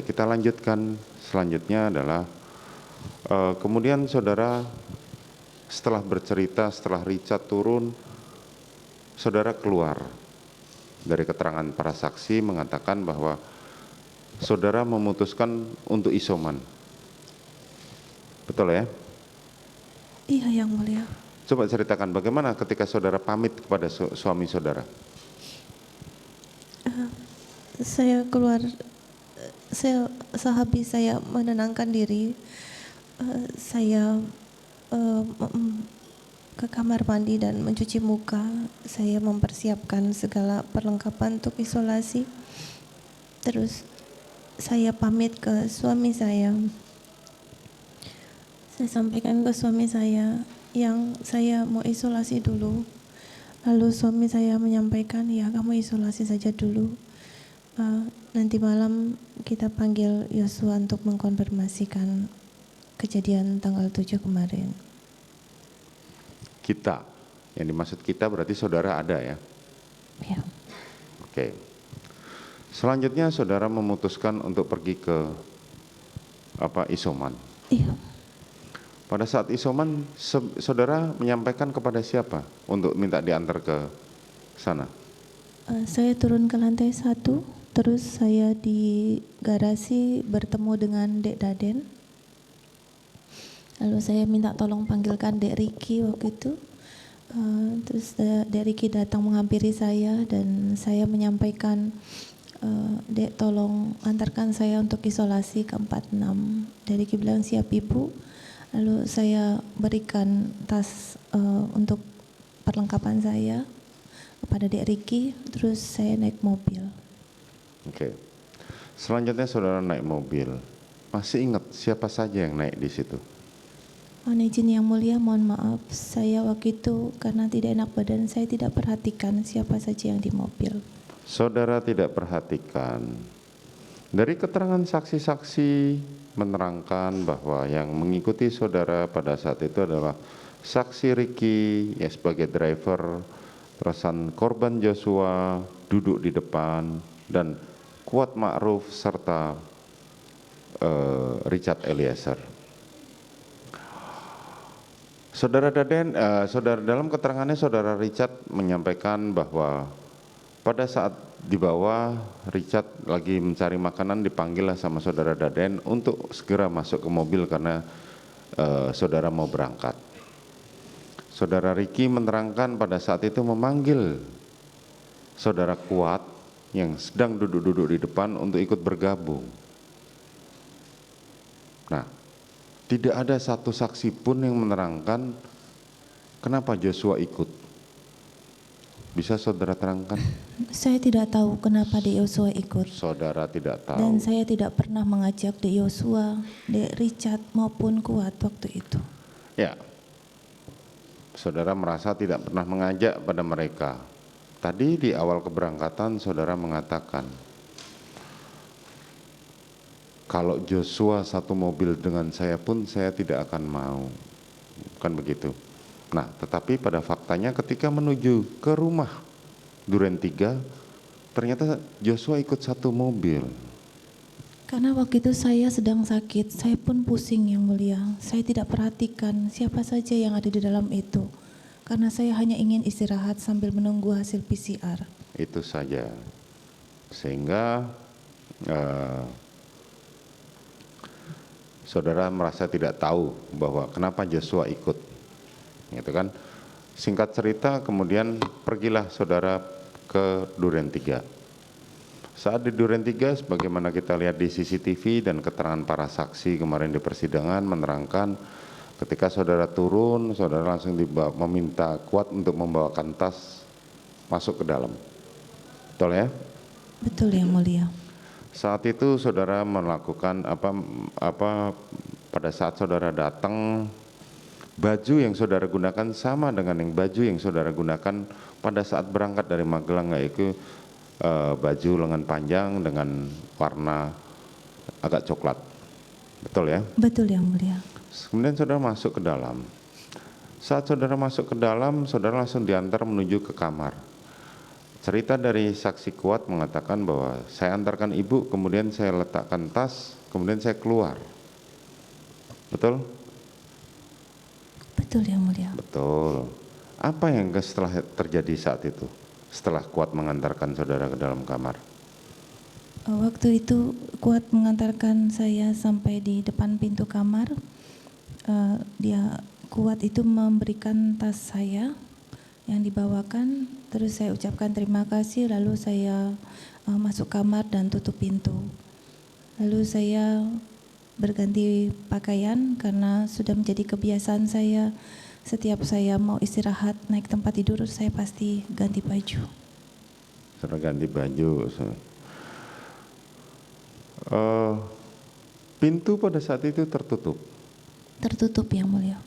Oke, kita lanjutkan. Selanjutnya adalah kemudian saudara setelah bercerita, setelah Richard turun, saudara keluar dari keterangan para saksi mengatakan bahwa saudara memutuskan untuk isoman. Betul ya? Iya, Yang Mulia. Coba ceritakan bagaimana ketika saudara pamit kepada suami saudara. Saya keluar, sehabis saya menenangkan diri, saya ke kamar mandi dan mencuci muka. Saya mempersiapkan segala perlengkapan untuk isolasi. Terus saya pamit ke suami saya. Saya sampaikan ke suami saya yang saya mau isolasi dulu. Lalu suami saya menyampaikan, ya kamu isolasi saja dulu. Nanti malam kita panggil Yosua untuk mengkonfirmasikan kejadian tanggal 7 kemarin. Kita, yang dimaksud kita berarti saudara ada ya? Ya. Oke. Selanjutnya saudara memutuskan untuk pergi ke isoman. Iya. Pada saat isoman, saudara menyampaikan kepada siapa untuk minta diantar ke sana? Saya turun ke lantai 1, terus saya di garasi bertemu dengan Dek Daden. Lalu saya minta tolong panggilkan Dek Riki waktu itu. Terus Dek Riki datang menghampiri saya dan saya menyampaikan, Dek tolong antarkan saya untuk isolasi ke 46. Dek Riki bilang siap Ibu. Lalu saya berikan tas untuk perlengkapan saya kepada Dek Riki, terus saya naik mobil. Oke. Selanjutnya saudara naik mobil. Masih ingat siapa saja yang naik di situ? Mohon izin Yang Mulia, mohon maaf, saya waktu itu karena tidak enak badan, saya tidak perhatikan siapa saja yang di mobil. Saudara tidak perhatikan. Dari keterangan saksi-saksi menerangkan bahwa yang mengikuti saudara pada saat itu adalah saksi Riki ya sebagai driver, terusan korban Joshua duduk di depan, dan Kuat Ma'ruf serta Richard Eliezer. Saudara Daden, dalam keterangannya saudara Richard menyampaikan bahwa pada saat di bawah Richard lagi mencari makanan, dipanggillah sama saudara Daden untuk segera masuk ke mobil karena saudara mau berangkat. Saudara Riki menerangkan pada saat itu memanggil saudara Kuat yang sedang duduk-duduk di depan untuk ikut bergabung. Nah, tidak ada satu saksi pun yang menerangkan kenapa Joshua ikut. Bisa saudara terangkan? Saya tidak tahu kenapa Dek Yosua ikut. Saudara tidak tahu. Dan saya tidak pernah mengajak Dek Yosua, Dek Richard maupun Kuat waktu itu. Ya, saudara merasa tidak pernah mengajak pada mereka. Tadi di awal keberangkatan saudara mengatakan, kalau Joshua satu mobil dengan saya pun saya tidak akan mau. Kan begitu. Nah, tetapi pada faktanya ketika menuju ke rumah Duren 3, ternyata Joshua ikut satu mobil. Karena waktu itu saya sedang sakit, saya pun pusing Yang Mulia. Saya tidak perhatikan siapa saja yang ada di dalam itu. Karena saya hanya ingin istirahat sambil menunggu hasil PCR. Itu saja. Sehingga saudara merasa tidak tahu bahwa kenapa Joshua ikut. Gitu kan. Singkat cerita kemudian pergilah saudara ke Duren 3. Saat di Duren 3 sebagaimana kita lihat di CCTV dan keterangan para saksi kemarin di persidangan menerangkan ketika saudara turun, saudara langsung meminta Kuat untuk membawakan tas masuk ke dalam. Betul ya? Betul Yang Mulia. Saat itu saudara melakukan pada saat saudara datang, baju yang saudara gunakan sama dengan baju yang saudara gunakan pada saat berangkat dari Magelang, yaitu baju lengan panjang dengan warna agak coklat. Betul ya? Betul Yang Mulia. Kemudian saudara masuk ke dalam. Saat saudara masuk ke dalam, saudara langsung diantar menuju ke kamar. Cerita dari saksi Kuat mengatakan bahwa saya antarkan ibu, kemudian saya letakkan tas, kemudian saya keluar. Betul? Betul yang mulia. Betul. Apa yang setelah terjadi saat itu? Setelah Kuat mengantarkan saudara ke dalam kamar. Waktu itu Kuat mengantarkan saya sampai di depan pintu kamar. Kuat itu memberikan tas saya yang dibawakan, terus saya ucapkan terima kasih, lalu saya masuk kamar dan tutup pintu. Lalu saya berganti pakaian karena sudah menjadi kebiasaan saya, setiap saya mau istirahat naik tempat tidur saya pasti ganti baju. Saudara ganti baju. Pintu pada saat itu tertutup. Tertutup yang mulia.